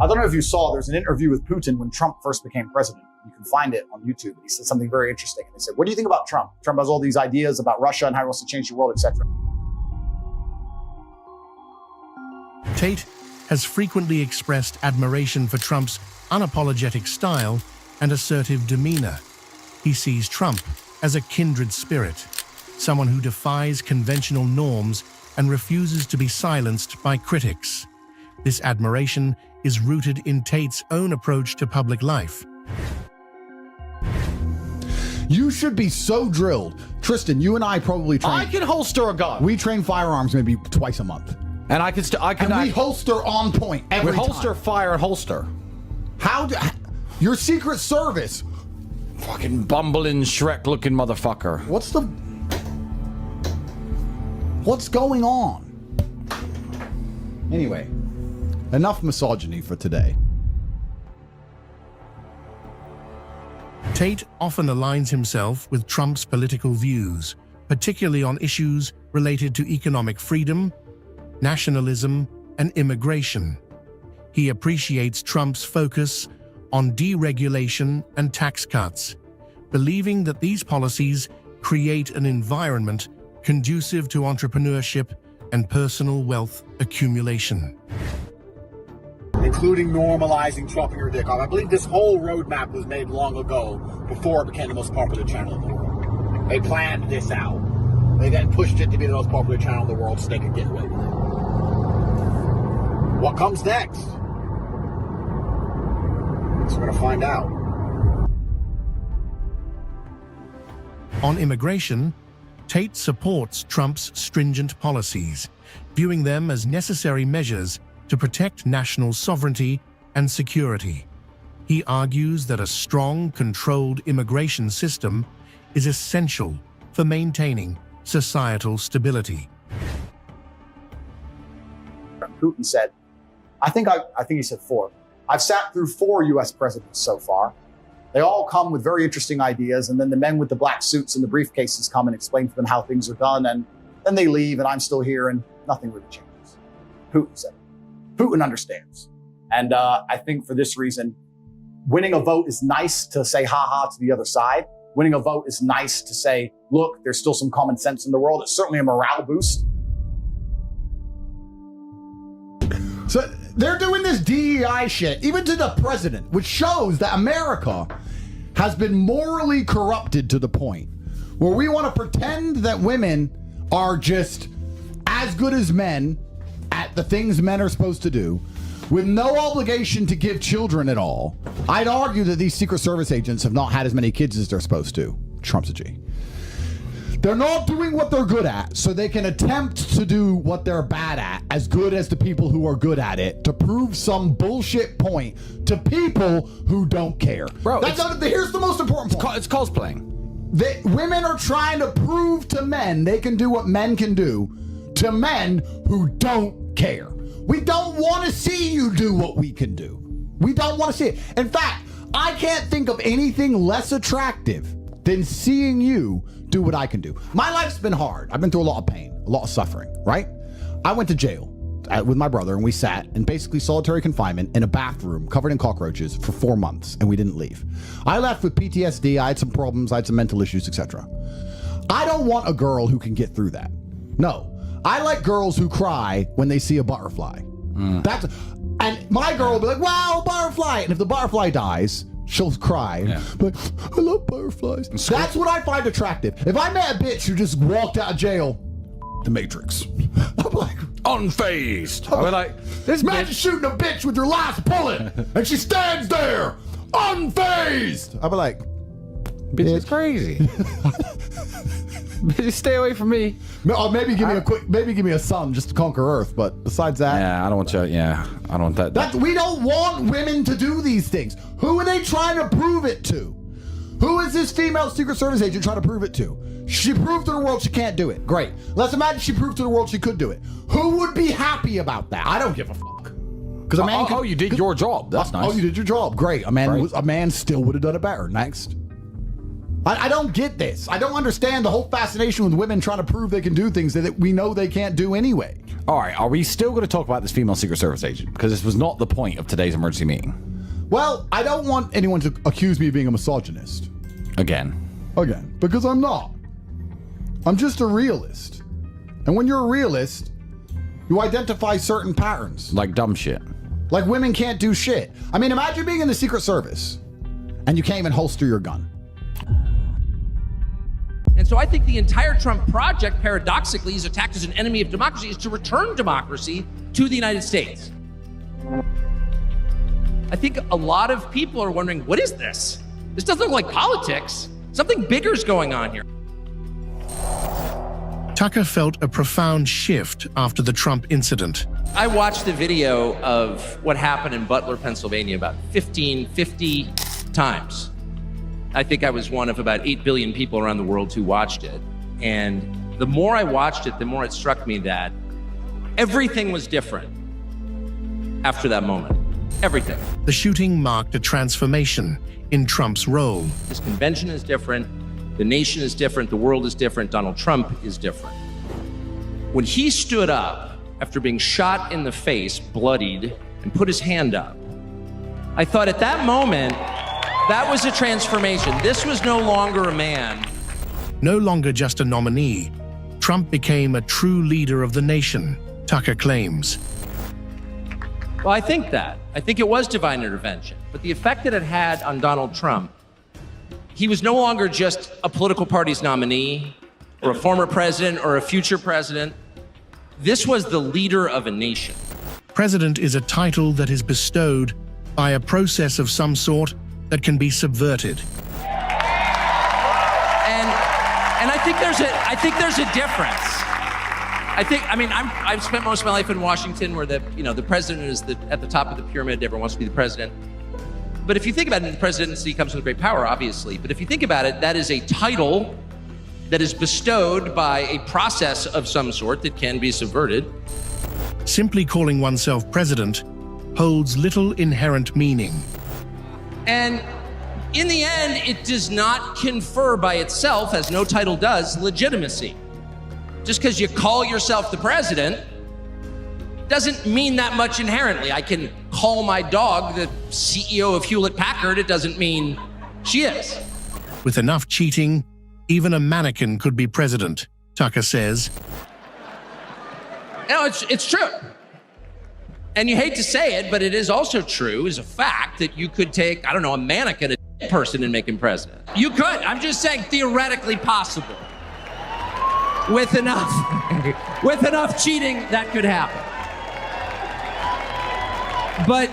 I don't know if you saw, there's an interview with Putin when Trump first became president. You can find it on YouTube. He said something very interesting. And they said, what do you think about Trump? Trump has all these ideas about Russia and how he wants to change the world, etc. Tate has frequently expressed admiration for Trump's unapologetic style and assertive demeanor. He sees Trump as a kindred spirit, someone who defies conventional norms and refuses to be silenced by critics. This admiration is rooted in Tate's own approach to public life. You should be so drilled. Tristan, you and I probably train. I can holster a gun. We train firearms maybe twice a month. And I can we holster on point every time. We holster, fire, and holster. Your Secret Service. Fucking bumbling Shrek-looking motherfucker. What's going on? Anyway, enough misogyny for today. Tate often aligns himself with Trump's political views, particularly on issues related to economic freedom, nationalism, and immigration. He appreciates Trump's focus on deregulation and tax cuts, believing that these policies create an environment conducive to entrepreneurship and personal wealth accumulation. Including normalizing chopping your dick off. I believe this whole roadmap was made long ago, before it became the most popular channel in the world. They planned this out. They then pushed it to be the most popular channel in the world so they could get away with it. What comes next? We're going to find out. On immigration, Tate supports Trump's stringent policies, viewing them as necessary measures to protect national sovereignty and security. He argues that a strong, controlled immigration system is essential for maintaining societal stability. Putin said, I think he said 4. I've sat through 4 U.S. presidents so far. They all come with very interesting ideas, and then the men with the black suits and the briefcases come and explain to them how things are done, and then they leave, and I'm still here, and nothing really changes. Putin said it. Putin understands. And I think for this reason, winning a vote is nice to say ha-ha to the other side. Winning a vote is nice to say, look, there's still some common sense in the world. It's certainly a morale boost. So they're doing this DEI shit, even to the president, which shows that America has been morally corrupted to the point where we want to pretend that women are just as good as men at the things men are supposed to do, with no obligation to give children at all. I'd argue that these Secret Service agents have not had as many kids as they're supposed to. Trump's a G. They're not doing what they're good at, so they can attempt to do what they're bad at as good as the people who are good at it to prove some bullshit point to people who don't care. Bro, here's the most important point. It's cosplaying. Women are trying to prove to men they can do what men can do to men who don't care. We don't want to see you do what we can do. We don't want to see it. In fact, I can't think of anything less attractive than seeing you do what I can do. My life's been hard. I've been through a lot of pain, a lot of suffering, right? I went to jail with my brother, and we sat in basically solitary confinement in a bathroom covered in cockroaches for 4 months, and we didn't leave. I left with PTSD. I had some problems. I had some mental issues, etc. I don't want a girl who can get through that. No. I like girls who cry when they see a butterfly. And my girl will be like, wow, butterfly. And if the butterfly dies, she'll cry. Yeah. But I love butterflies. That's what I find attractive. If I met a bitch who just walked out of jail, the Matrix, I'm like, unfazed. I'm like, this imagine shooting a bitch with your last bullet and she stands there, unfazed. I'll be like, bitch is crazy. Bitch, stay away from me. Or maybe give me a son just to conquer Earth. But besides that, yeah, I don't want you. Yeah, I don't want that. We don't want women to do these things. Who are they trying to prove it to? Who is this female Secret Service agent trying to prove it to? She proved to the world she can't do it. Great. Let's imagine she proved to the world she could do it. Who would be happy about that? I don't give a fuck. Because a man. You did your job. That's nice. Oh, you did your job. Great. A man still would have done it better. Next. I don't get this. I don't understand the whole fascination with women trying to prove they can do things that we know they can't do anyway. All right, are we still going to talk about this female Secret Service agent? Because this was not the point of today's emergency meeting. Well, I don't want anyone to accuse me of being a misogynist. Again, because I'm not. I'm just a realist. And when you're a realist, you identify certain patterns. like dumb shit. Like women can't do shit. I mean, imagine being in the Secret Service and you can't even holster your gun. And so I think the entire Trump project, paradoxically, is attacked as an enemy of democracy, is to return democracy to the United States. I think a lot of people are wondering, what is this? This doesn't look like politics. Something bigger is going on here. Tucker felt a profound shift after the Trump incident. I watched the video of what happened in Butler, Pennsylvania about 50 times. I think I was one of about 8 billion people around the world who watched it. And the more I watched it, the more it struck me that everything was different after that moment. Everything. The shooting marked a transformation in Trump's role. This convention is different. The nation is different. The world is different. Donald Trump is different. When he stood up after being shot in the face, bloodied, and put his hand up, I thought at that moment, that was a transformation. This was no longer a man. No longer just a nominee, Trump became a true leader of the nation, Tucker claims. Well, I think it was divine intervention. But the effect that it had on Donald Trump, he was no longer just a political party's nominee or a former president or a future president. This was the leader of a nation. President is a title that is bestowed by a process of some sort that can be subverted. And I think there's a difference. I've spent most of my life in Washington, where the president is at the top of the pyramid. Everyone wants to be the president. But if you think about it, the presidency comes with great power, obviously. But if you think about it, that is a title that is bestowed by a process of some sort that can be subverted. Simply calling oneself president holds little inherent meaning. And in the end, it does not confer by itself, as no title does, legitimacy. Just because you call yourself the president doesn't mean that much inherently. I can call my dog the CEO of Hewlett-Packard. It doesn't mean she is. With enough cheating, even a mannequin could be president, Tucker says. No, it's true. And you hate to say it, but it is also true, is a fact, that you could take, a mannequin, a person, and make him president. You could. I'm just saying theoretically possible. With enough cheating, that could happen. But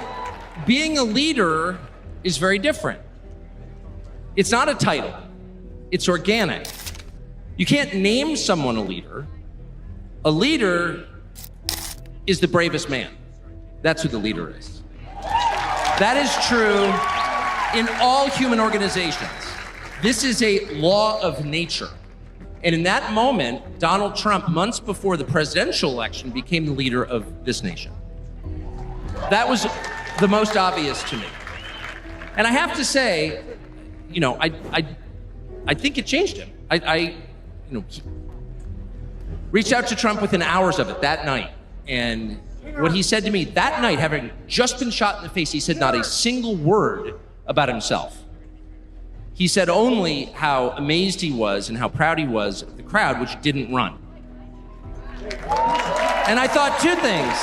being a leader is very different. It's not a title. It's organic. You can't name someone a leader. A leader is the bravest man. That's who the leader is. That is true in all human organizations. This is a law of nature. And in that moment, Donald Trump, months before the presidential election, became the leader of this nation. That was the most obvious to me. And I have to say, I think it changed him. I reached out to Trump within hours of it that night. And what he said to me that night, having just been shot in the face, he said not a single word about himself. He said only how amazed he was and how proud he was of the crowd, which didn't run. And I thought two things.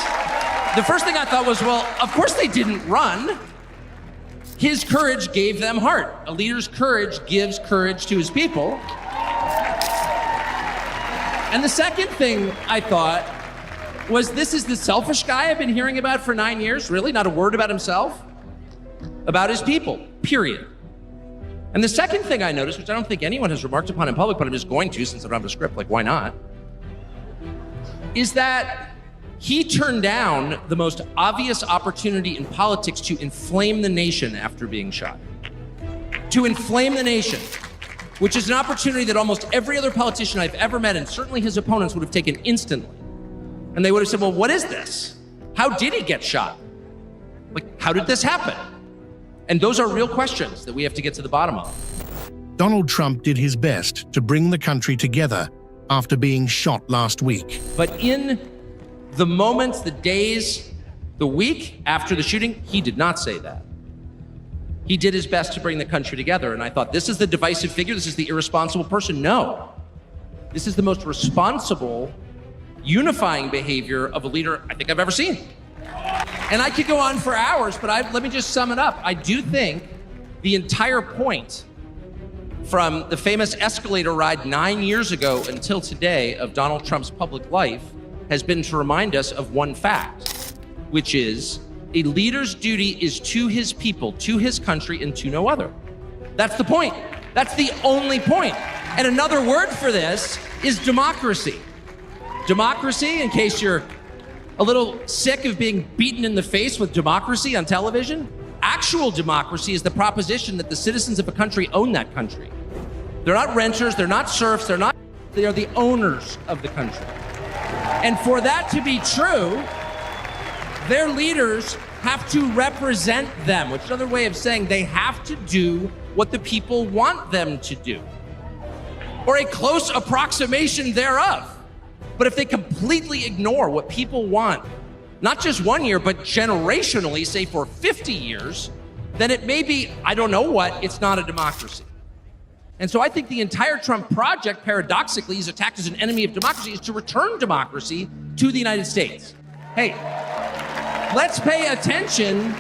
The first thing I thought was, well, of course they didn't run. His courage gave them heart. A leader's courage gives courage to his people. And the second thing I thought was, this is the selfish guy I've been hearing about for 9 years? Really? Not a word about himself? About his people, period. And the second thing I noticed, which I don't think anyone has remarked upon in public, but I'm just going to since I don't have a script, like why not, is that he turned down the most obvious opportunity in politics to inflame the nation after being shot. To inflame the nation, which is an opportunity that almost every other politician I've ever met, and certainly his opponents, would have taken instantly. And they would have said, well, what is this? How did he get shot? Like, how did this happen? And those are real questions that we have to get to the bottom of. Donald Trump did his best to bring the country together after being shot last week. But in The moments, the days, the week after the shooting, he did not say that. He did his best to bring the country together. And I thought, this is the divisive figure, this is the irresponsible person. No, this is the most responsible, unifying behavior of a leader I think I've ever seen. And I could go on for hours, but let me just sum it up. I do think the entire point from the famous escalator ride 9 years ago until today of Donald Trump's public life has been to remind us of one fact, which is a leader's duty is to his people, to his country, and to no other. That's the point. That's the only point. And another word for this is democracy. Democracy, in case you're a little sick of being beaten in the face with democracy on television, actual democracy is the proposition that the citizens of a country own that country. They're not renters, they're not serfs, they are the owners of the country. And for that to be true, their leaders have to represent them, which is another way of saying they have to do what the people want them to do, or a close approximation thereof. But if they completely ignore what people want, not just 1 year, but generationally, say for 50 years, then it may be, I don't know what, it's not a democracy. And so I think the entire Trump project, paradoxically, he's attacked as an enemy of democracy, is to return democracy to the United States. Hey, let's pay attention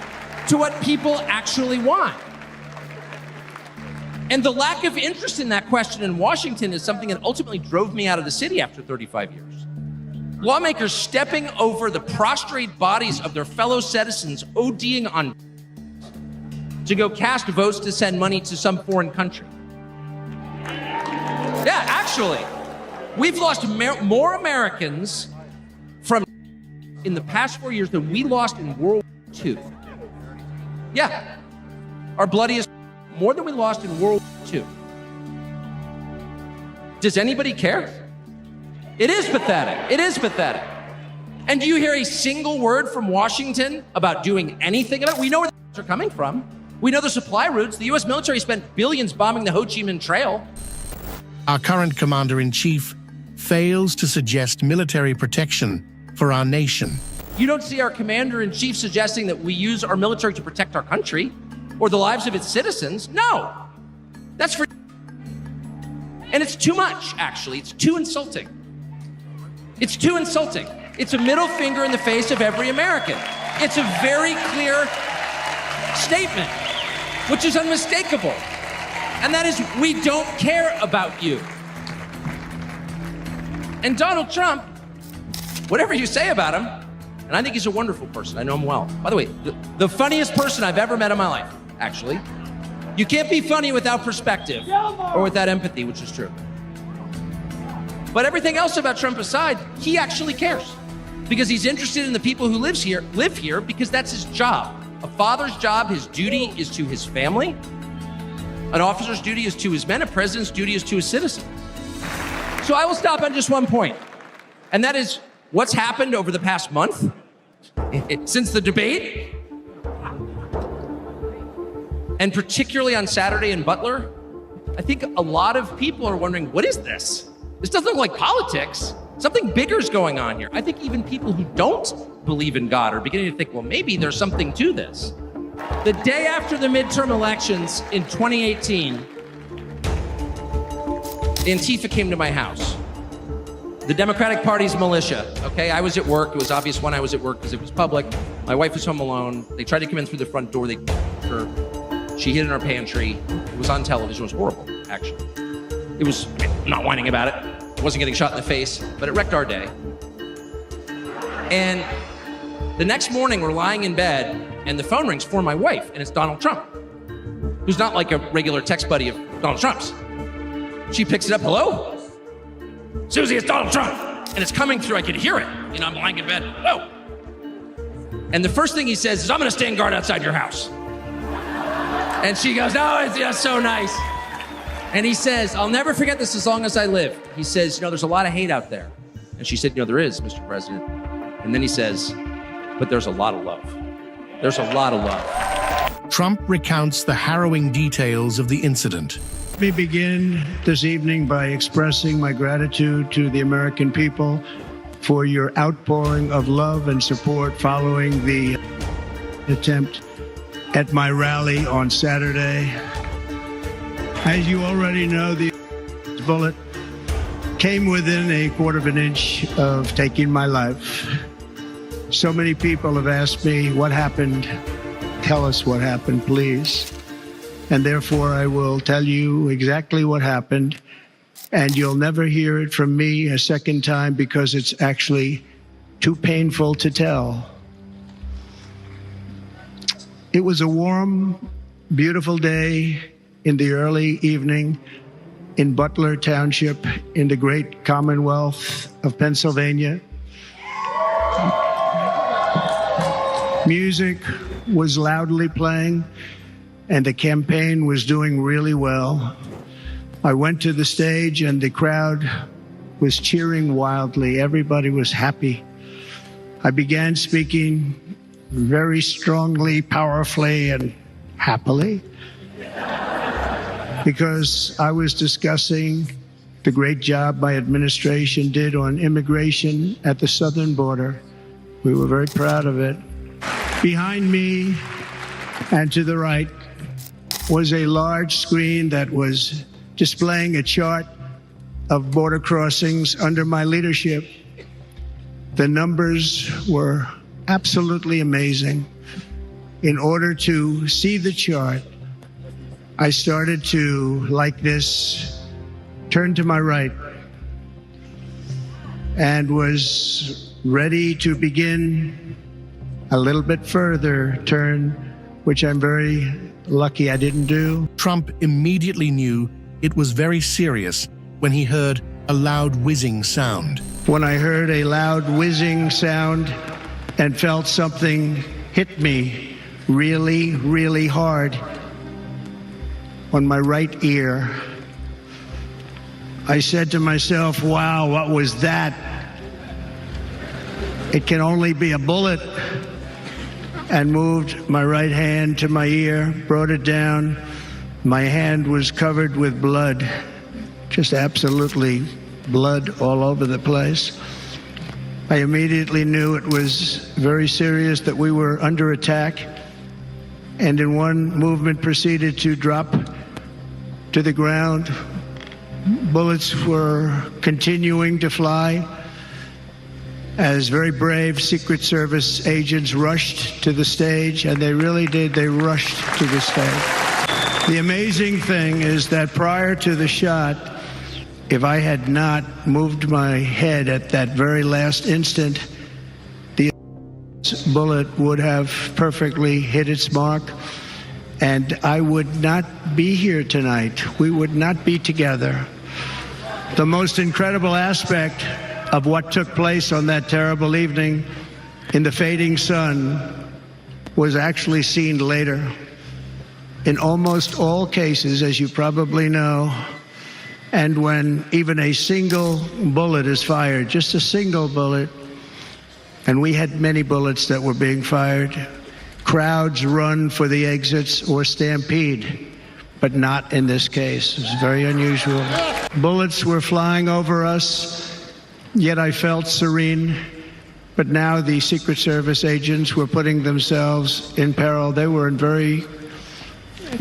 to what people actually want. And the lack of interest in that question in Washington is something that ultimately drove me out of the city after 35 years. Lawmakers stepping over the prostrate bodies of their fellow citizens ODing on to go cast votes to send money to some foreign country. Yeah, actually, we've lost more Americans from in the past 4 years than we lost in World War II. Yeah, our bloodiest, more than we lost in World War II. Does anybody care? It is pathetic. It is pathetic. And do you hear a single word from Washington about doing anything about it? We know where the are coming from. We know the supply routes. The U.S. military spent billions bombing the Ho Chi Minh Trail. Our current commander-in-chief fails to suggest military protection for our nation. You don't see our commander-in-chief suggesting that we use our military to protect our country or the lives of its citizens. No, that's for... And it's too much, actually. It's too insulting. It's too insulting. It's a middle finger in the face of every American. It's a very clear statement, which is unmistakable. And that is, we don't care about you. And Donald Trump, whatever you say about him, and I think he's a wonderful person. I know him well. By the way, the funniest person I've ever met in my life, actually. You can't be funny without perspective or without empathy, which is true. But everything else about Trump aside, he actually cares because he's interested in the people who live here because that's his job. A father's job, his duty is to his family. An officer's duty is to his men. A president's duty is to his citizens. So I will stop on just one point, and that is what's happened over the past month since the debate, and particularly on Saturday in Butler. I think a lot of people are wondering, what is this? This doesn't look like politics. Something bigger is going on here. I think even people who don't believe in God are beginning to think, well, maybe there's something to this. The day after the midterm elections in 2018, Antifa came to my house. The Democratic Party's militia, okay? I was at work. It was obvious when I was at work because it was public. My wife was home alone. They tried to come in through the front door. She hid in our pantry. It was on television. It was horrible, actually. It was, I'm not whining about it. I wasn't getting shot in the face, but it wrecked our day. And the next morning, we're lying in bed, and the phone rings for my wife, and it's Donald Trump, who's not like a regular text buddy of Donald Trump's. She picks it up, hello? Susie, it's Donald Trump. And it's coming through, I could hear it. You know, I'm lying in bed, whoa. And the first thing he says is, I'm gonna stand guard outside your house. And she goes, no, it's just so nice. And he says, I'll never forget this as long as I live. He says, you know, there's a lot of hate out there. And she said, you know, there is, Mr. President. And then he says, but there's a lot of love. There's a lot of love. Trump recounts the harrowing details of the incident. Let me begin this evening by expressing my gratitude to the American people for your outpouring of love and support following the attempt at my rally on Saturday. As you already know, the bullet came within a quarter of an inch of taking my life. So many people have asked me, what happened? Tell us what happened, please. And therefore, I will tell you exactly what happened. And you'll never hear it from me a second time because it's actually too painful to tell. It was a warm, beautiful day in the early evening in Butler Township in the great Commonwealth of Pennsylvania. Music was loudly playing, and the campaign was doing really well. I went to the stage, and the crowd was cheering wildly. Everybody was happy. I began speaking very strongly, powerfully, and happily, because I was discussing the great job my administration did on immigration at the southern border. We were very proud of it. Behind me and to the right was a large screen that was displaying a chart of border crossings under my leadership. The numbers were absolutely amazing. In order to see the chart, I started to, like this, turn to my right and was ready to begin a little bit further turn, which I'm very lucky I didn't do. Trump immediately knew it was very serious when he heard a loud whizzing sound. When I heard a loud whizzing sound and felt something hit me really, really hard on my right ear, I said to myself, wow, what was that? It can only be a bullet. And moved my right hand to my ear, brought it down. My hand was covered with blood, just absolutely blood all over the place. I immediately knew it was very serious, that we were under attack, and in one movement proceeded to drop to the ground. Bullets were continuing to fly as very brave Secret Service agents rushed to the stage, and they really did. They rushed to the stage. The amazing thing is that prior to the shot, if I had not moved my head at that very last instant, the bullet would have perfectly hit its mark, and I would not be here tonight. We would not be together. The most incredible aspect of what took place on that terrible evening in the fading sun was actually seen later. In almost all cases, as you probably know, and when even a single bullet is fired, just a single bullet, and we had many bullets that were being fired, crowds run for the exits or stampede, but not in this case. It's very unusual. Bullets were flying over us, yet I felt serene. But now the Secret Service agents were putting themselves in peril. They were in very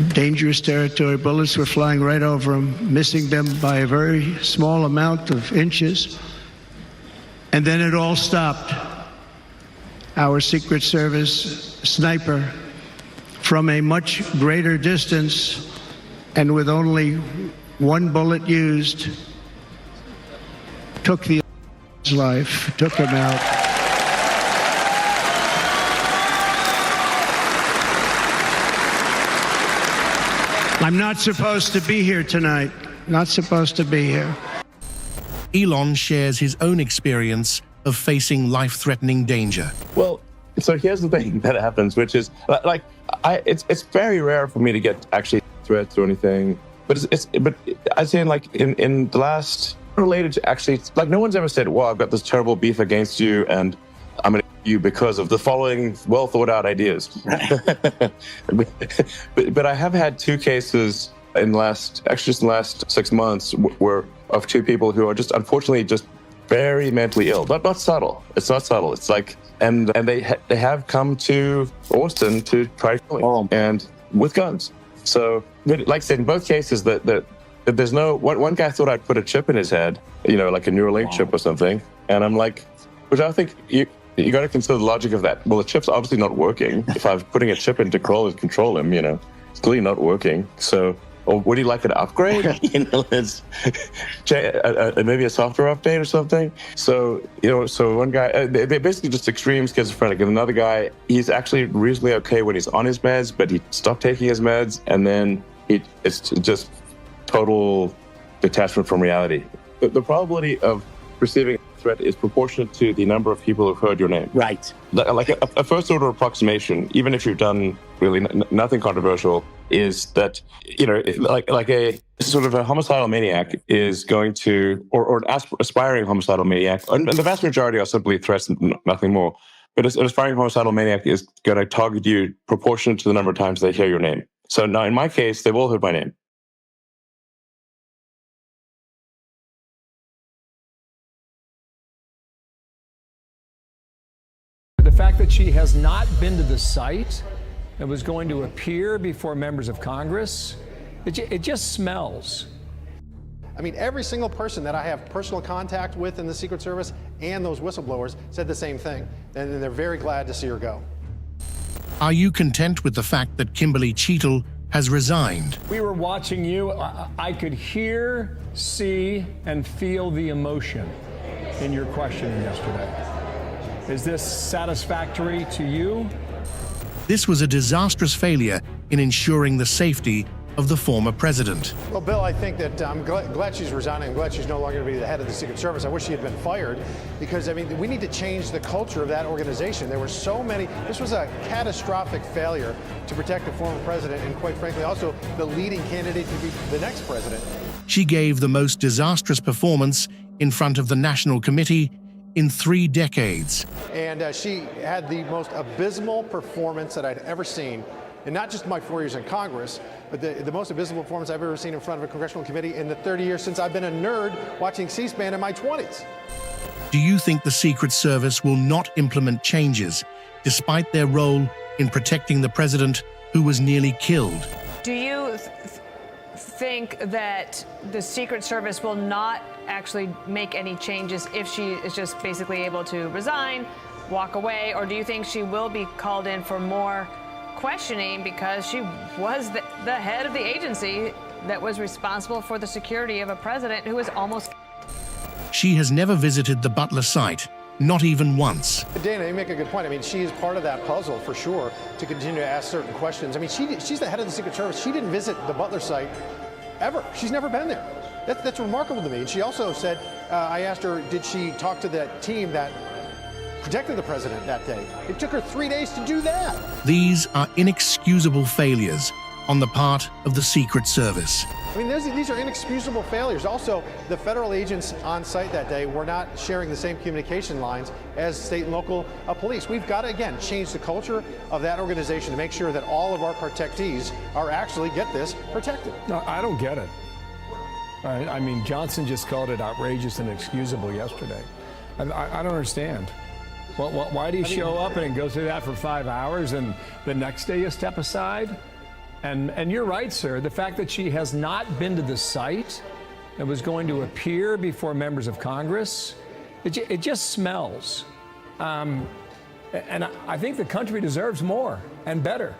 dangerous territory. Bullets were flying right over them, missing them by a very small amount of inches. And then it all stopped. Our Secret Service sniper, from a much greater distance and with only one bullet used, took the life, took him out. I'm not supposed to be here tonight. Not supposed to be here. Elon shares his own experience of facing life-threatening danger. Well, so here's the thing that happens, which is it's very rare for me to get actually threats or anything. But but I'd say in the last, related to actually, like, no one's ever said, well, I've got this terrible beef against you and I'm going to you because of the following well thought out ideas. but I have had two cases in the last 6 months where of two people who are just unfortunately just very mentally ill, but not subtle. It's not subtle. It's like, and they have come to Austin to try to kill him, and with guns. So, like I said, in both cases, that there's no one guy thought I'd put a chip in his head, like a Neuralink chip or something, and I'm like, which I think you got to consider the logic of that. Well, the chip's obviously not working. If I'm putting a chip in to control him, it's clearly not working. So. Or would he like an upgrade? It's maybe a software update or something. So, so one guy, they're basically just extreme schizophrenic. And another guy, he's actually reasonably okay when he's on his meds, but he stopped taking his meds, and then it's just total detachment from reality. The probability of receiving a threat is proportionate to the number of people who've heard your name. Right. Like a first order approximation, even if you've done really nothing controversial, is that, like a sort of a homicidal maniac is going to, or an aspiring homicidal maniac, and the vast majority are simply threats and nothing more. But an aspiring homicidal maniac is going to target you proportionate to the number of times they hear your name. So now in my case, they've all heard my name. The fact that she has not been to the site and was going to appear before members of Congress, it just smells. I mean, every single person that I have personal contact with in the Secret Service and those whistleblowers said the same thing, and they're very glad to see her go. Are you content with the fact that Kimberly Cheatle has resigned? We were watching you. I could hear, see, and feel the emotion in your questioning yesterday. Is this satisfactory to you? This was a disastrous failure in ensuring the safety of the former president. Well, Bill, I think that I'm glad she's resigning. I'm glad she's no longer going to be the head of the Secret Service. I wish she had been fired, because, I mean, we need to change the culture of that organization. There were so many. This was a catastrophic failure to protect the former president and, quite frankly, also the leading candidate to be the next president. She gave the most disastrous performance in front of the National Committee in 3 decades. And she had the most abysmal performance that I'd ever seen, and not just my 4 years in Congress, but the most abysmal performance I've ever seen in front of a congressional committee in the 30 years since I've been a nerd watching C-SPAN in my 20s. Do you think the Secret Service will not implement changes, despite their role in protecting the president who was nearly killed? Do you think that the Secret Service will not actually make any changes if she is just basically able to resign, walk away, or do you think she will be called in for more questioning because she was the head of the agency that was responsible for the security of a president who was almost... She has never visited the Butler site, not even once. Dana, you make a good point. I mean, she is part of that puzzle for sure to continue to ask certain questions. I mean, she's the head of the Secret Service. She didn't visit the Butler site ever. She's never been there. That's remarkable to me. And she also said, I asked her, did she talk to that team that protected the president that day? It took her 3 days to do that. These are inexcusable failures on the part of the Secret Service. I mean, these are inexcusable failures. Also, the federal agents on site that day were not sharing the same communication lines as state and local police. We've got to, again, change the culture of that organization to make sure that all of our protectees are actually, get this, protected. No, I don't get it. I mean, Johnson just called it outrageous and inexcusable yesterday. I don't understand. Why do you show up and go through that for 5 hours and the next day you step aside? And you're right, sir. The fact that she has not been to the site and was going to appear before members of Congress, it just smells. And I think the country deserves more and better.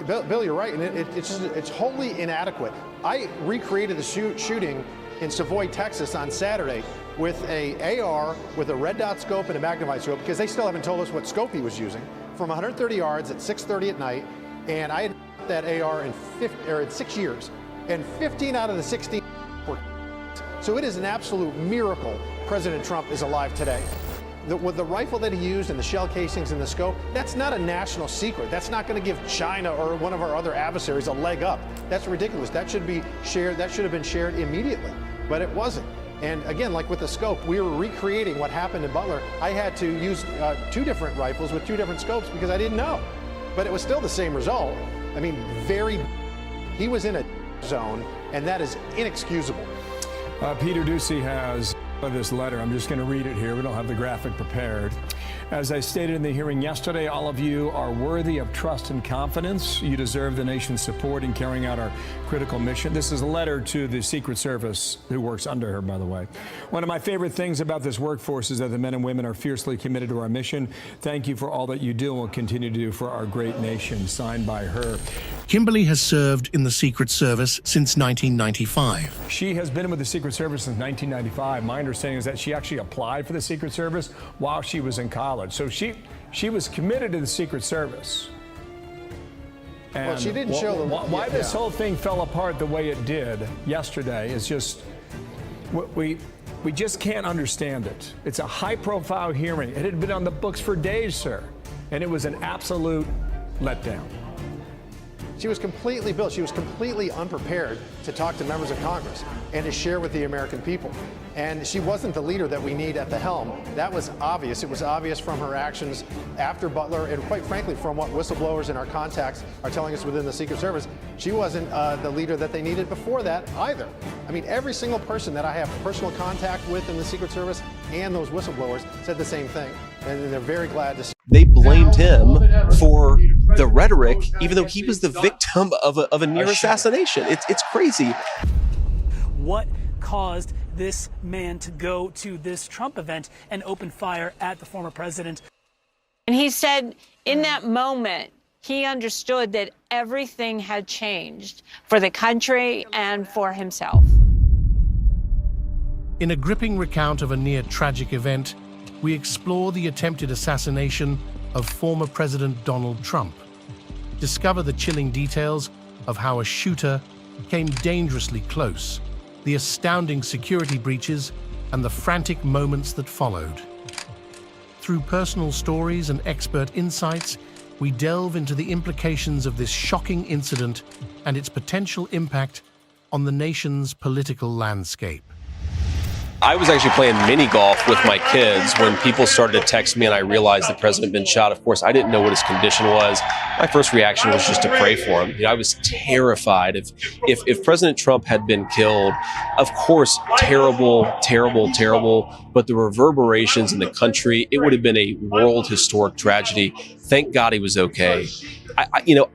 Bill, you're right, and it's wholly inadequate. I recreated the shooting in Savoy, Texas on Saturday with a AR with a red dot scope and a magnifying scope, because they still haven't told us what scope he was using, from 130 yards at 6:30 at night, and I had that AR in 6 years, and 15 out of the 16 were. So it is an absolute miracle President Trump is alive today. With the rifle that he used and the shell casings and the scope, that's not a national secret. That's not going to give China or one of our other adversaries a leg up. That's ridiculous. That should be shared. That should have been shared immediately, but it wasn't. And again, like with the scope, we were recreating what happened in Butler. I had to use 2 different rifles with 2 different scopes because I didn't know, but it was still the same result. I mean, he was in a zone, and that is inexcusable. Peter Doocy has Of this letter. I'm just going to read it here. We don't have the graphic prepared. As I stated in the hearing yesterday, all of you are worthy of trust and confidence. You deserve the nation's support in carrying out our critical mission. This is a letter to the Secret Service, who works under her, by the way. One of my favorite things about this workforce is that the men and women are fiercely committed to our mission. Thank you for all that you do and will continue to do for our great nation. Signed by her. Kimberly has served in the Secret Service since 1995. She has been with the Secret Service since 1995. My understanding is that she actually applied for the Secret Service while she was in college. So she was committed to the Secret Service. And well, she didn't show them. Why this whole thing fell apart the way it did yesterday is just, we just can't understand it. It's a high-profile hearing. It had been on the books for days, sir, and it was an absolute letdown. She was completely built. She was completely unprepared to talk to members of Congress and to share with the American people. And she wasn't the leader that we need at the helm. That was obvious. It was obvious from her actions after Butler, and quite frankly, from what whistleblowers and our contacts are telling us within the Secret Service. She wasn't the leader that they needed before that either. I mean, every single person that I have personal contact with in the Secret Service and those whistleblowers said the same thing. And they're very glad to see. They blamed him for the rhetoric, even though he was the victim of a near assassination. It's crazy. What caused this man to go to this Trump event and open fire at the former president? And he said in that moment, he understood that everything had changed for the country and for himself. In a gripping recount of a near tragic event, we explore the attempted assassination of former President Donald Trump. Discover the chilling details of how a shooter came dangerously close, the astounding security breaches, and the frantic moments that followed. Through personal stories and expert insights, we delve into the implications of this shocking incident and its potential impact on the nation's political landscape. I was actually playing mini golf with my kids when people started to text me and I realized the president had been shot. Of course, I didn't know what his condition was. My first reaction was just to pray for him. I was terrified. If President Trump had been killed, of course, terrible, but the reverberations in the country, it would have been a world historic tragedy. Thank God he was okay.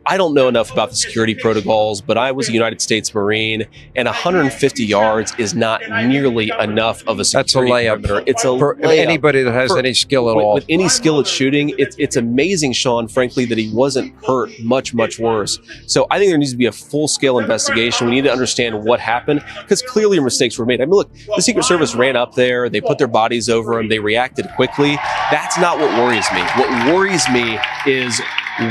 I don't know enough about the security protocols, but I was a United States Marine, and 150 yards is not nearly enough of a security perimeter. It's a for layup. Anybody that has any skill at all. With any skill at shooting, it's amazing, Sean, frankly, that he wasn't hurt much worse. So I think there needs to be a full-scale investigation. We need to understand what happened, because clearly mistakes were made. I mean, look, the Secret Service ran up there, they put their bodies over him, they reacted quickly. That's not what worries me. What worries me is,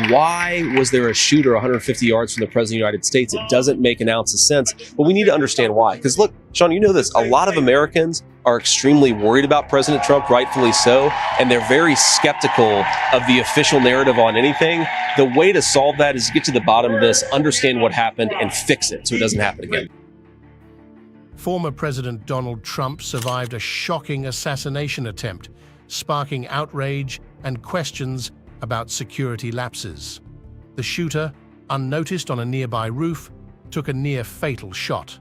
why was there a shooter 150 yards from the President of the United States? It doesn't make an ounce of sense, but we need to understand why. Because look, Sean, you know this, a lot of Americans are extremely worried about President Trump, rightfully so, and they're very skeptical of the official narrative on anything. The way to solve that is to get to the bottom of this, understand what happened, and fix it so it doesn't happen again. Former President Donald Trump survived a shocking assassination attempt, sparking outrage and questions about security lapses. The shooter, unnoticed on a nearby roof, took a near-fatal shot.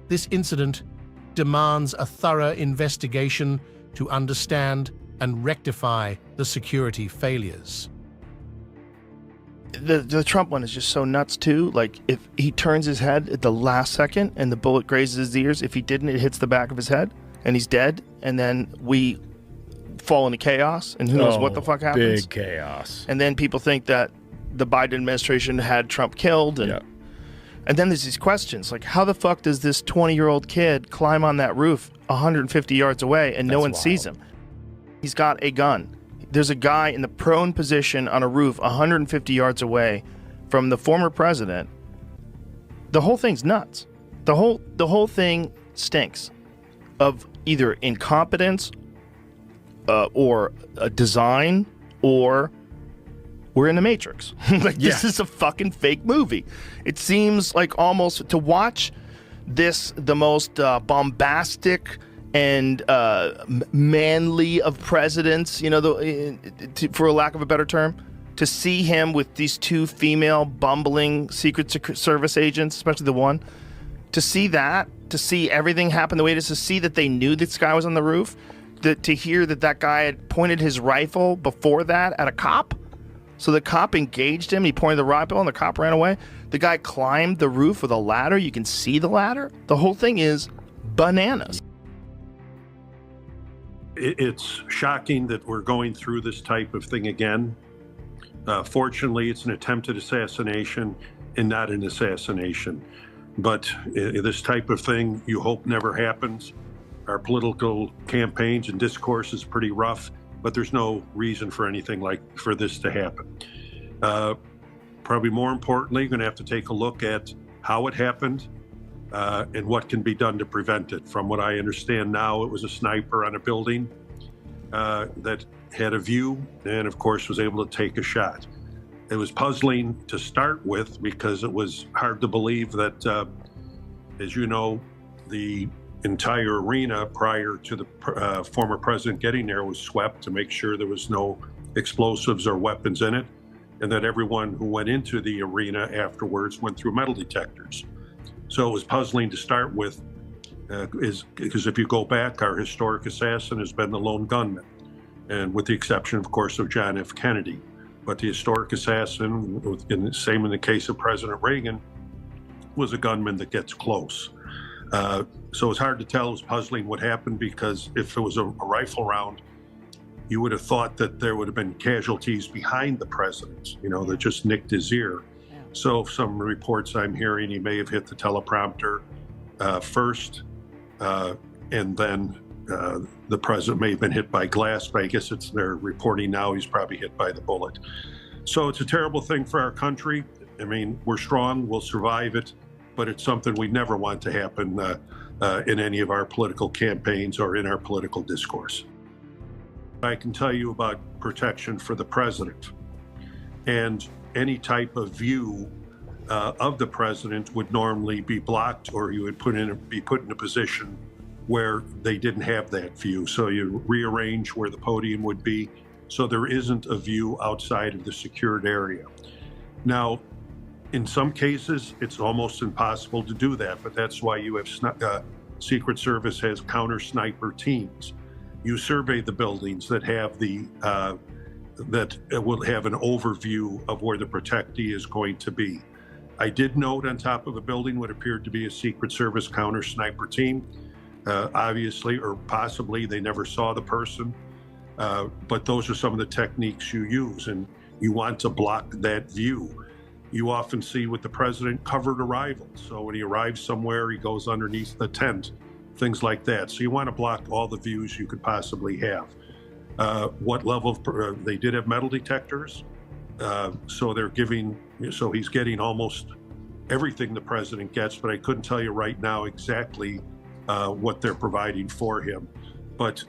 This incident demands a thorough investigation to understand and rectify the security failures. The Trump one is just so nuts too. Like, if he turns his head at the last second and the bullet grazes his ears, if he didn't, it hits the back of his head and he's dead, and then we fall into chaos, and who knows what the fuck happens. Big chaos. And then people think that the Biden administration had Trump killed, and then there's these questions like, how the fuck does this 20-year-old kid climb on that roof 150 yards away and no one sees him? He's got a gun. There's a guy in the prone position on a roof 150 yards away from the former president. The whole thing's nuts. The whole thing stinks of either incompetence or a design, or we're in the Matrix. This is a fucking fake movie. It seems like almost to watch this, the most bombastic and manly of presidents, you know, for a lack of a better term, to see him with these two female bumbling Secret Service agents, especially the one, to see that to see everything happen the way it is, to see that they knew this guy was on the roof, to hear that guy had pointed his rifle before that at a cop. So the cop engaged him, he pointed the rifle and the cop ran away. The guy climbed the roof with a ladder. You can see the ladder. The whole thing is bananas. It's shocking that we're going through this type of thing again. Fortunately, it's an attempted assassination and not an assassination. But this type of thing, you hope never happens. Our political campaigns and discourse is pretty rough, but there's no reason for anything for this to happen. Probably more importantly, you're going to have to take a look at how it happened and what can be done to prevent it. From what I understand now, it was a sniper on a building that had a view and, of course, was able to take a shot. It was puzzling to start with because it was hard to believe that, as you know, the entire arena prior to the former president getting there was swept to make sure there was no explosives or weapons in it, and that everyone who went into the arena afterwards went through metal detectors. So it was puzzling to start with, because if you go back, our historic assassin has been the lone gunman, and with the exception, of course, of John F. Kennedy. But the historic assassin, same in the case of President Reagan, was a gunman that gets close. So it's hard to tell. It was puzzling what happened, because if it was a rifle round, you would have thought that there would have been casualties behind the president, that just nicked his ear. So some reports I'm hearing, he may have hit the teleprompter first, and then the president may have been hit by glass, but I guess they're reporting now he's probably hit by the bullet. So it's a terrible thing for our country. I mean, we're strong, we'll survive it, but it's something we never want to happen in any of our political campaigns or in our political discourse. I can tell you about protection for the president, and any type of view of the president would normally be blocked, or you would be put in a position where they didn't have that view. So you rearrange where the podium would be, so there isn't a view outside of the secured area. Now, in some cases, it's almost impossible to do that, but that's why you have Secret Service has counter sniper teams. You survey the buildings that have that will have an overview of where the protectee is going to be. I did note on top of a building what appeared to be a Secret Service counter sniper team. Obviously, or possibly, they never saw the person, but those are some of the techniques you use, and you want to block that view. You often see with the president covered arrivals. So when he arrives somewhere, he goes underneath the tent, things like that. So you want to block all the views you could possibly have. What level of, they did have metal detectors. So he's getting almost everything the president gets, but I couldn't tell you right now exactly what they're providing for him. But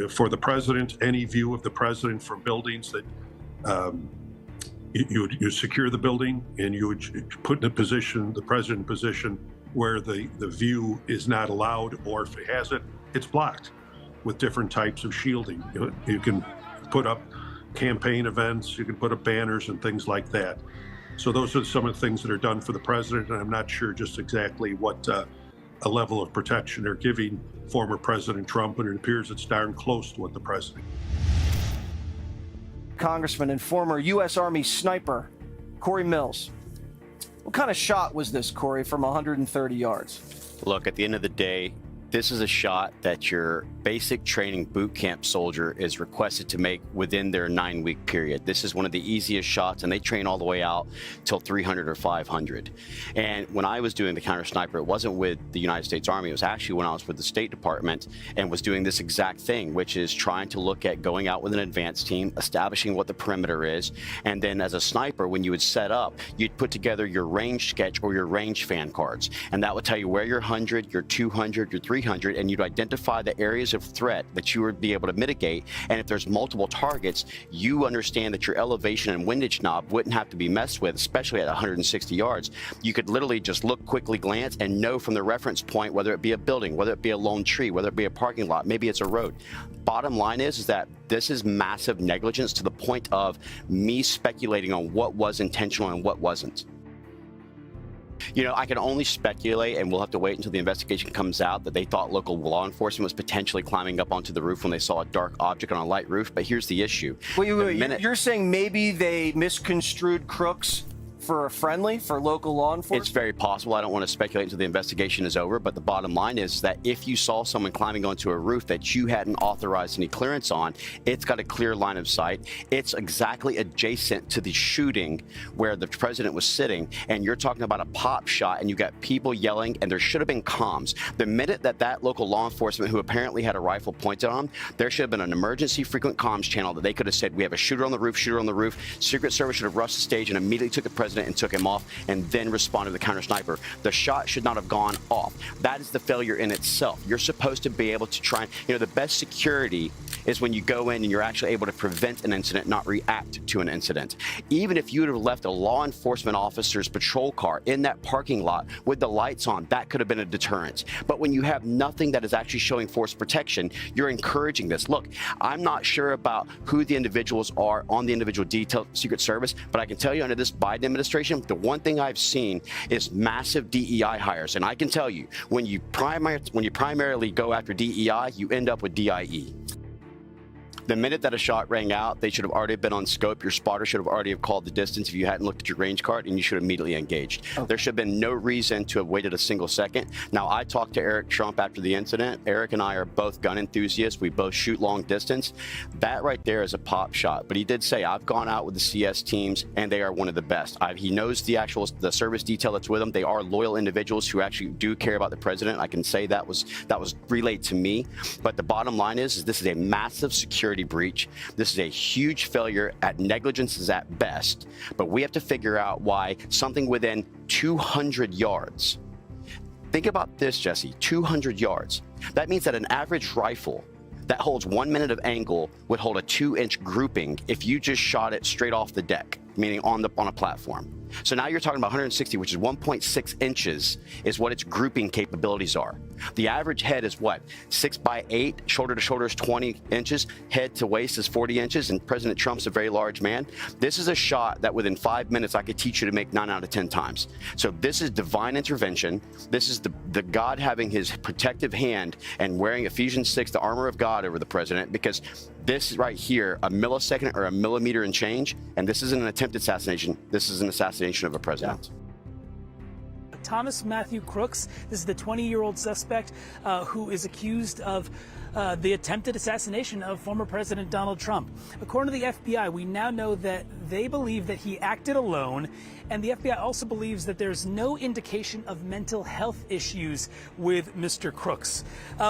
for the president, any view of the president from buildings that you secure the building, and you would put the president in a position where the view is not allowed, or if it has it, it's blocked with different types of shielding. You can put up campaign events, you can put up banners and things like that. So those are some of the things that are done for the president, and I'm not sure just exactly what a level of protection they're giving former President Trump, but it appears it's darn close to what the president. Congressman and former U.S. Army sniper, Corey Mills. What kind of shot was this, Corey, from 130 yards? Look, at the end of the day, this is a shot that your basic training boot camp soldier is requested to make within their 9-week period. This is one of the easiest shots, and they train all the way out till 300 or 500. And when I was doing the counter sniper, it wasn't with the United States Army. It was actually when I was with the State Department and was doing this exact thing, which is trying to look at going out with an advanced team, establishing what the perimeter is, and then as a sniper, when you would set up, you'd put together your range sketch or your range fan cards, and that would tell you where your 100, your 200, your 300, and you'd identify the areas of threat that you would be able to mitigate. And if there's multiple targets, you understand that your elevation and windage knob wouldn't have to be messed with, especially at 160 yards. You could literally just look, quickly glance, and know from the reference point whether it be a building, whether it be a lone tree, whether it be a parking lot, maybe it's a road. Bottom line is that this is massive negligence to the point of me speculating on what was intentional and what wasn't. You know, I can only speculate, and we'll have to wait until the investigation comes out, that they thought local law enforcement was potentially climbing up onto the roof when they saw a dark object on a light roof. But here's the issue. Wait. You're saying maybe they misconstrued Crooks for a friendly for local law enforcement? It's very possible. I don't want to speculate until the investigation is over, but the bottom line is that if you saw someone climbing onto a roof that you hadn't authorized any clearance on, it's got a clear line of sight. It's exactly adjacent to the shooting where the president was sitting, and you're talking about a pop shot, and you got people yelling, and there should have been comms. The minute that local law enforcement, who apparently had a rifle pointed on, there should have been an emergency frequent comms channel that they could have said, we have a shooter on the roof, shooter on the roof. Secret Service should have rushed the stage and immediately took the president and took him off, and then responded to the counter sniper. The shot should not have gone off. That is the failure in itself. You're supposed to be able to try and, the best security is when you go in and you're actually able to prevent an incident, not react to an incident. Even if you would have left a law enforcement officer's patrol car in that parking lot with the lights on, that could have been a deterrent. But when you have nothing that is actually showing force protection, you're encouraging this. Look, I'm not sure about who the individuals are on the individual detail Secret Service, but I can tell you under this Biden administration, the one thing I've seen is massive DEI hires. And I can tell you, when you primarily go after DEI, you end up with DIE. The minute that a shot rang out, they should have already been on scope. Your spotter should have already called the distance if you hadn't looked at your range card, and you should have immediately engaged. Okay. There should have been no reason to have waited a single second. Now, I talked to Eric Trump after the incident. Eric and I are both gun enthusiasts. We both shoot long distance. That right there is a pop shot. But he did say, I've gone out with the CS teams, and they are one of the best. He knows the service detail that's with them. They are loyal individuals who actually do care about the president. I can say that was relayed to me. But the bottom line is this is a massive security breach. This is a huge failure. At negligence is at best, but we have to figure out why something within 200 yards. Think about this, Jesse, 200 yards. That means that an average rifle that holds 1 minute of angle would hold a 2-inch grouping if you just shot it straight off the deck, meaning on a platform. So now you're talking about 160, which is 1.6 inches is what its grouping capabilities are. The average head is what? 6 by 8, shoulder to shoulder is 20 inches, head to waist is 40 inches, and President Trump's a very large man. This is a shot that within 5 minutes I could teach you to make 9 out of 10 times. So this is divine intervention. This is the God having his protective hand and wearing Ephesians 6, the armor of God, over the president, because this right here, a millisecond or a millimeter and change, and this isn't an attempted assassination. This is an assassination of a president. Thomas Matthew Crooks, this is the 20-year-old suspect who is accused of the attempted assassination of former President Donald Trump. According to the FBI, we now know that they believe that he acted alone, and the FBI also believes that there's no indication of mental health issues with Mr. Crooks.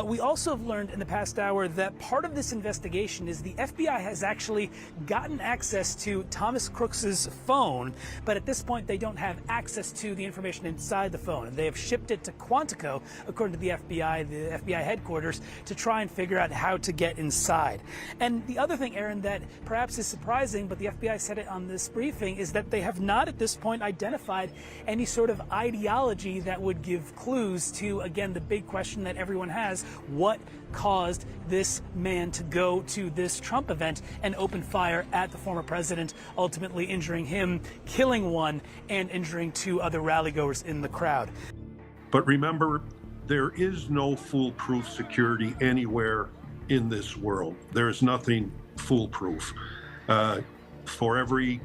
We also have learned in the past hour that part of this investigation is the FBI has actually gotten access to Thomas Crooks's phone, but at this point they don't have access to the information inside the phone. They have shipped it to Quantico, according to the FBI headquarters, to try and figure out how to get inside. And the other thing, Aaron, that perhaps is surprising, but the FBI said it on this briefing, is that they have not at this point identified any sort of ideology that would give clues to, again, the big question that everyone has: what caused this man to go to this Trump event and open fire at the former president, ultimately injuring him, killing one, and injuring 2 other rallygoers in the crowd. But remember, there is no foolproof security anywhere in this world. There is nothing foolproof. For every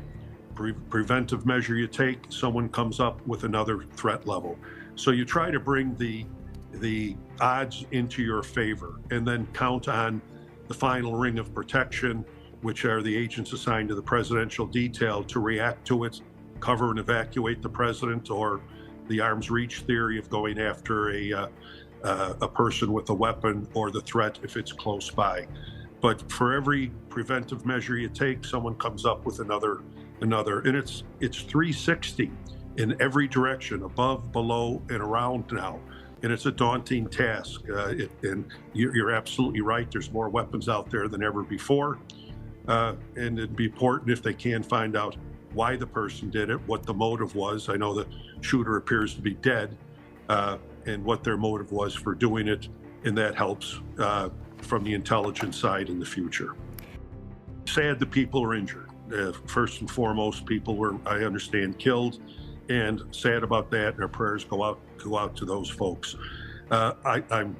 preventive measure you take, someone comes up with another threat level. So you try to bring the odds into your favor and then count on the final ring of protection, which are the agents assigned to the presidential detail, to react to it, cover and evacuate the president, or the arm's reach theory of going after a person with a weapon, or the threat if it's close by. But for every preventive measure you take, someone comes up with another, and it's 360 in every direction, above, below, and around now. And it's a daunting task. And you're absolutely right. There's more weapons out there than ever before. And it'd be important if they can find out why the person did it, what the motive was. I know the shooter appears to be dead, and what their motive was for doing it. And that helps from the intelligence side in the future. Sad that people are injured. First and foremost, people were, I understand, killed. and sad about that. And our prayers go out to those folks. I'm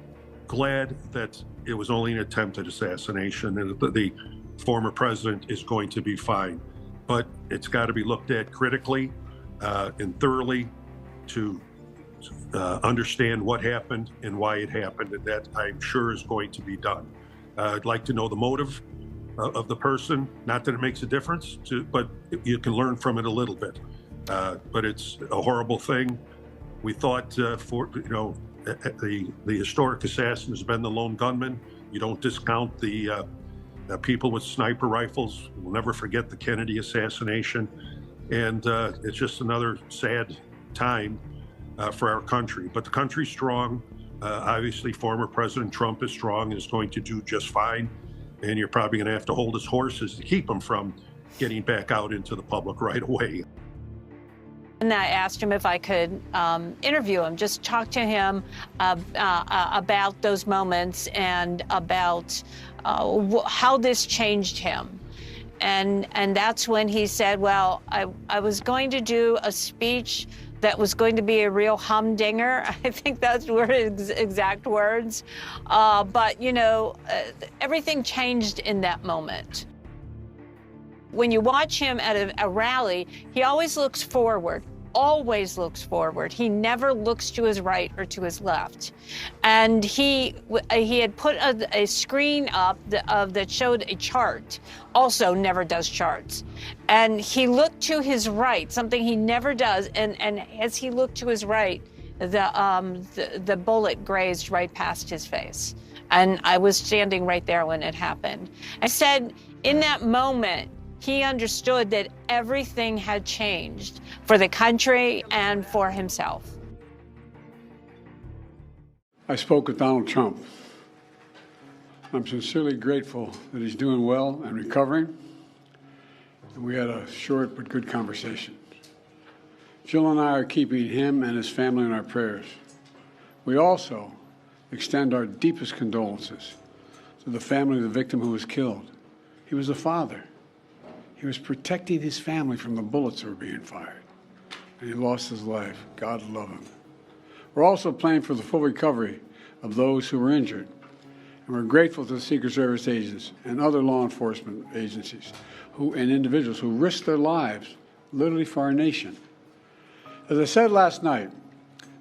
glad that it was only an attempted assassination, and the former president is going to be fine. But it's got to be looked at critically and thoroughly to understand what happened and why it happened, and that I'm sure is going to be done. I'd like to know the motive of the person. Not that it makes a difference, but you can learn from it a little bit. But it's a horrible thing. We thought the historic assassin has been the lone gunman. You don't discount the people with sniper rifles. We'll never forget the Kennedy assassination. And it's just another sad time for our country. But the country's strong. Obviously, former President Trump is strong and is going to do just fine. And you're probably going to have to hold his horses to keep him from getting back out into the public right away. And I asked him if I could interview him, just talk to him about those moments and about how this changed him. And that's when he said, well, I was going to do a speech that was going to be a real humdinger. I think that's his exact words. But, everything changed in that moment. When you watch him at a rally, he always looks forward. Always looks forward. He never looks to his right or to his left. And he had put a screen up that showed a chart. Also never does charts. And he looked to his right, something he never does. And as he looked to his right, the bullet grazed right past his face. And I was standing right there when it happened. I said, in that moment, he understood that everything had changed for the country and for himself. I spoke with Donald Trump. I'm sincerely grateful that he's doing well and recovering. And we had a short but good conversation. Jill and I are keeping him and his family in our prayers. We also extend our deepest condolences to the family of the victim who was killed. He was a father. He was protecting his family from the bullets that were being fired, and he lost his life. God love him. We're also praying for the full recovery of those who were injured, and we're grateful to the Secret Service agents and other law enforcement agencies and individuals who risked their lives literally for our nation. As I said last night,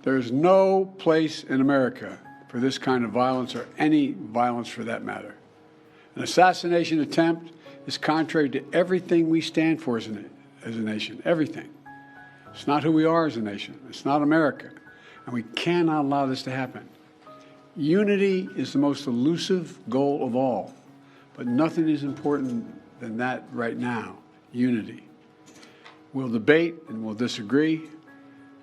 there is no place in America for this kind of violence or any violence for that matter. An assassination attempt is contrary to everything we stand for as a nation, everything. It's not who we are as a nation. It's not America. And we cannot allow this to happen. Unity is the most elusive goal of all, but nothing is important than that right now, unity. We'll debate and we'll disagree.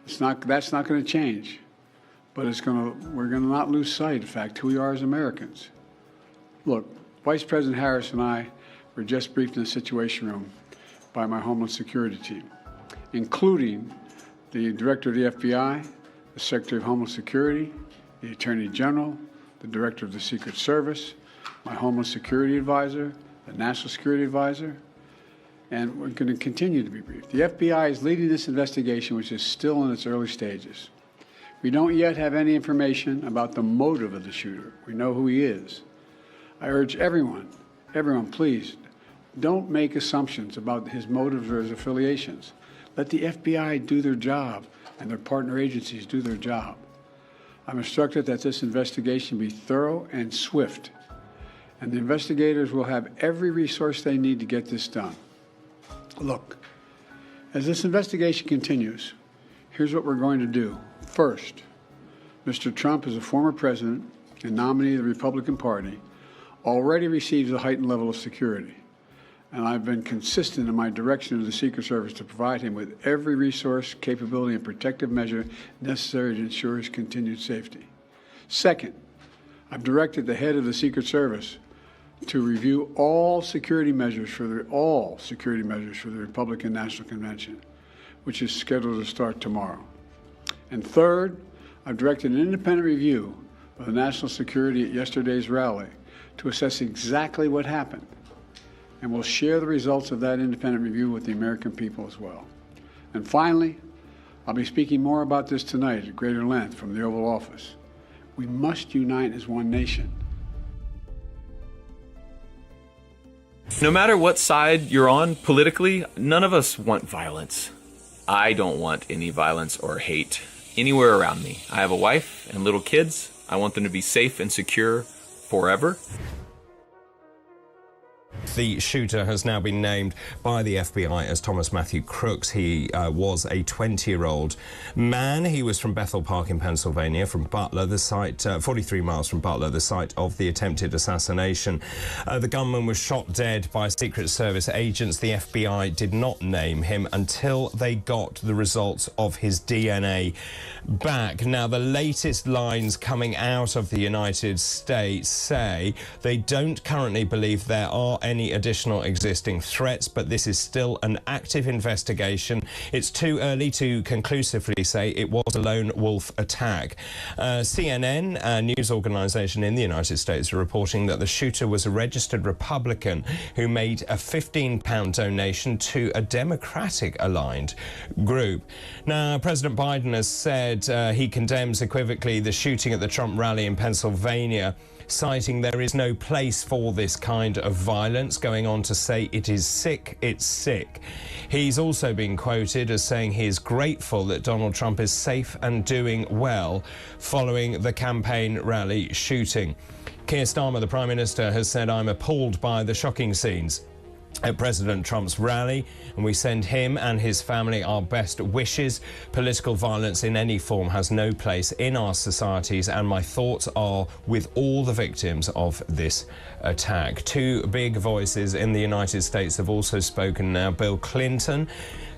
That's not going to change, but we're going to not lose sight, in fact, who we are as Americans. Look, Vice President Harris and I were just briefed in the Situation Room by my Homeland Security team, including the Director of the FBI, the Secretary of Homeland Security, the Attorney General, the Director of the Secret Service, my Homeland Security Advisor, the National Security Advisor, and we're going to continue to be briefed. The FBI is leading this investigation, which is still in its early stages. We don't yet have any information about the motive of the shooter. We know who he is. I urge everyone, please, don't make assumptions about his motives or his affiliations. Let the FBI do their job and their partner agencies do their job. I'm instructed that this investigation be thorough and swift, and the investigators will have every resource they need to get this done. Look, as this investigation continues, here's what we're going to do. First, Mr. Trump, as a former president and nominee of the Republican Party, already receives a heightened level of security. And I've been consistent in my direction to the Secret Service to provide him with every resource, capability, and protective measure necessary to ensure his continued safety. Second, I've directed the head of the Secret Service to review all security measures for the Republican National Convention, which is scheduled to start tomorrow. And third, I've directed an independent review of the national security at yesterday's rally to assess exactly what happened. And we'll share the results of that independent review with the American people as well. And finally, I'll be speaking more about this tonight at greater length from the Oval Office. We must unite as one nation. No matter what side you're on politically, none of us want violence. I don't want any violence or hate anywhere around me. I have a wife and little kids. I want them to be safe and secure forever. The shooter has now been named by the FBI as Thomas Matthew Crooks. He was a 20-year-old man. He was from Bethel Park in Pennsylvania, from Butler, the site, 43 miles from Butler, the site of the attempted assassination. The gunman was shot dead by Secret Service agents. The FBI did not name him until they got the results of his DNA back. Now, the latest lines coming out of the United States say they don't currently believe there are any additional existing threats, but this is still an active investigation. It's too early to conclusively say it was a lone wolf attack. CNN, a news organization in the United States, are reporting that the shooter was a registered Republican who made a £15 donation to a Democratic-aligned group. Now, President Biden has said he condemns equivocally the shooting at the Trump rally in Pennsylvania, citing there is no place for this kind of violence, going on to say it is sick, it's sick. He's also been quoted as saying he is grateful that Donald Trump is safe and doing well following the campaign rally shooting. Keir Starmer, the Prime Minister, has said, "I'm appalled by the shocking scenes at President Trump's rally, and we send him and his family our best wishes. Political violence in any form has no place in our societies, and my thoughts are with all the victims of this attack." Two big voices in the United States have also spoken now. Bill Clinton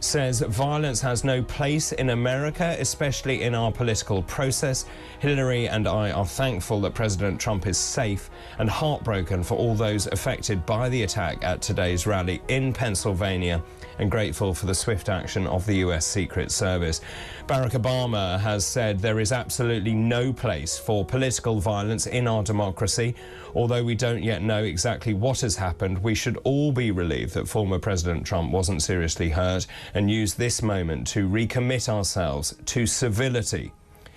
says violence has no place in America, especially in our political process. Hillary and I are thankful that President Trump is safe and heartbroken for all those affected by the attack at today's rally in Pennsylvania, and grateful for the swift action of the US Secret Service. Barack Obama has said there is absolutely no place for political violence in our democracy. Although we don't yet know exactly what has happened, we should all be relieved that former President Trump wasn't seriously hurt, and use this moment to recommit ourselves to civility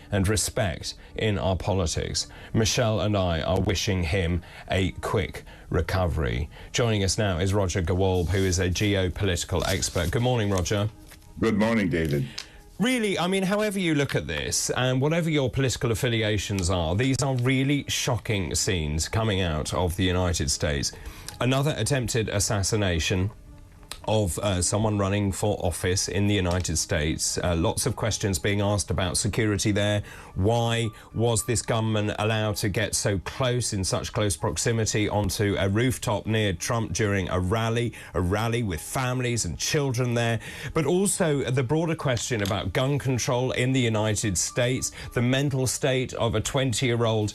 and respect in our politics. Michelle and I are wishing him a quick recovery. Joining us now is Roger Gewolb, who is a geopolitical expert. Good morning, Roger. Good morning, David. Really, I mean, however you look at this, and whatever your political affiliations are, these are really shocking scenes coming out of the United States. Another attempted assassination of someone running for office in the United States. Lots of questions being asked about security there. Why was this gunman allowed to get so close, in such close proximity, onto a rooftop near Trump during a rally with families and children there? But also the broader question about gun control in the United States, the mental state of a 20-year-old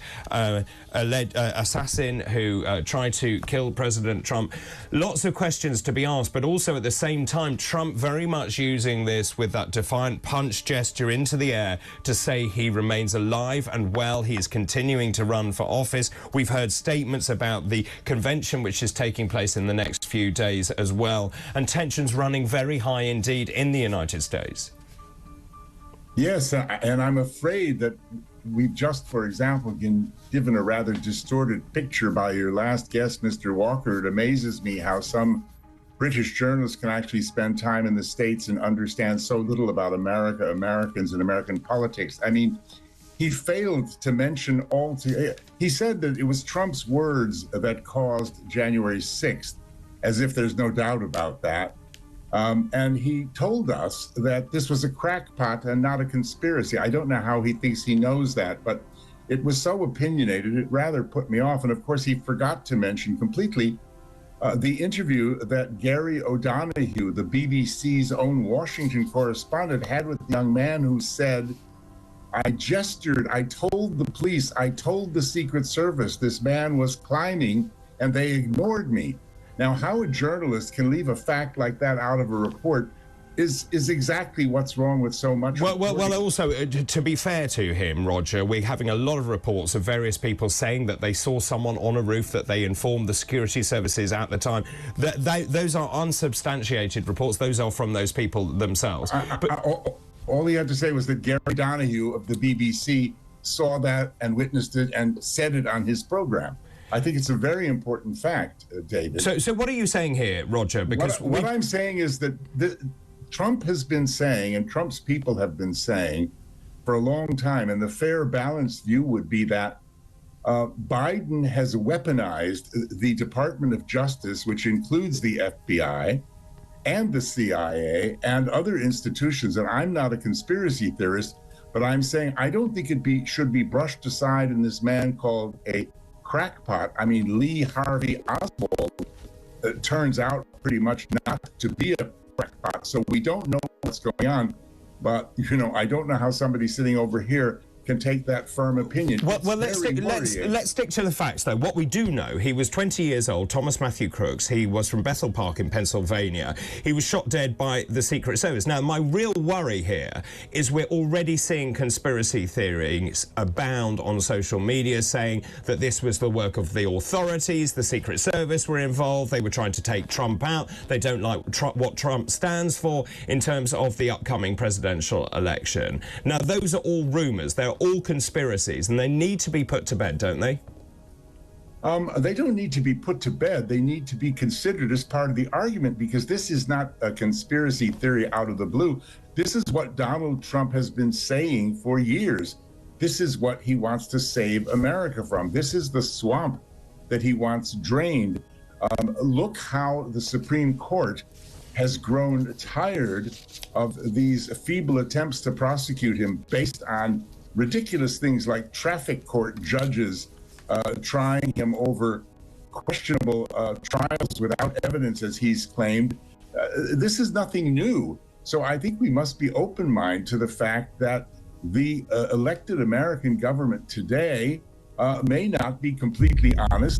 assassin who tried to kill President Trump. Lots of questions to be asked, but also at the same time, Trump very much using this with that defiant punch gesture into the air to say he remains alive and well. He is continuing to run for office. We've heard statements about the convention which is taking place in the next few days as well, and tensions running very high indeed in the United States. Yes, and I'm afraid that we've just, for example, been given a rather distorted picture by your last guest, Mr. Walker. It amazes me how some British journalists can actually spend time in the States and understand so little about America, Americans, and American politics. I mean, he failed to mention he said that it was Trump's words that caused January 6th, as if there's no doubt about that. And he told us that this was a crackpot and not a conspiracy. I don't know how he thinks he knows that, but it was so opinionated, it rather put me off. And of course, he forgot to mention completely the interview that Gary O'Donoghue, the BBC's own Washington correspondent, had with the young man who said, I gestured, I told the police, I told the Secret Service this man was climbing and they ignored me. Now, how a journalist can leave a fact like that out of a report is exactly what's wrong with so much. Well, also, to be fair to him, Roger, we're having a lot of reports of various people saying that they saw someone on a roof, that they informed the security services at the time. Those are unsubstantiated reports. Those are from those people themselves. All he had to say was that Gary Donahue of the BBC saw that and witnessed it and said it on his program. I think it's a very important fact, David. So what are you saying here, Roger? Because what I'm saying is that Trump has been saying, and Trump's people have been saying for a long time, and the fair, balanced view would be that Biden has weaponized the Department of Justice, which includes the FBI and the CIA and other institutions. And I'm not a conspiracy theorist, but I'm saying I don't think it should be brushed aside in this man called a crackpot. I mean, Lee Harvey Oswald turns out pretty much not to be a crackpot. So we don't know what's going on. But, you know, I don't know how somebody sitting over here can take that firm opinion. Well, let's stick to the facts, though. What we do know, he was 20 years old, Thomas Matthew Crooks. He was from Bethel Park in Pennsylvania. He was shot dead by the Secret Service. Now, my real worry here is we're already seeing conspiracy theories abound on social media saying that this was the work of the authorities, the Secret Service were involved, they were trying to take Trump out, they don't like what Trump stands for in terms of the upcoming presidential election. Now, those are all rumours. They're all conspiracies, and they need to be put to bed, don't they? They don't need to be put to bed. They need to be considered as part of the argument, because this is not a conspiracy theory out of the blue. This is what Donald Trump has been saying for years. This is what he wants to save America from. This is the swamp that he wants drained. Look how the Supreme Court has grown tired of these feeble attempts to prosecute him based on ridiculous things like traffic court judges trying him over questionable trials without evidence, as he's claimed. This is nothing new. So I think we must be open-minded to the fact that the elected American government today may not be completely honest.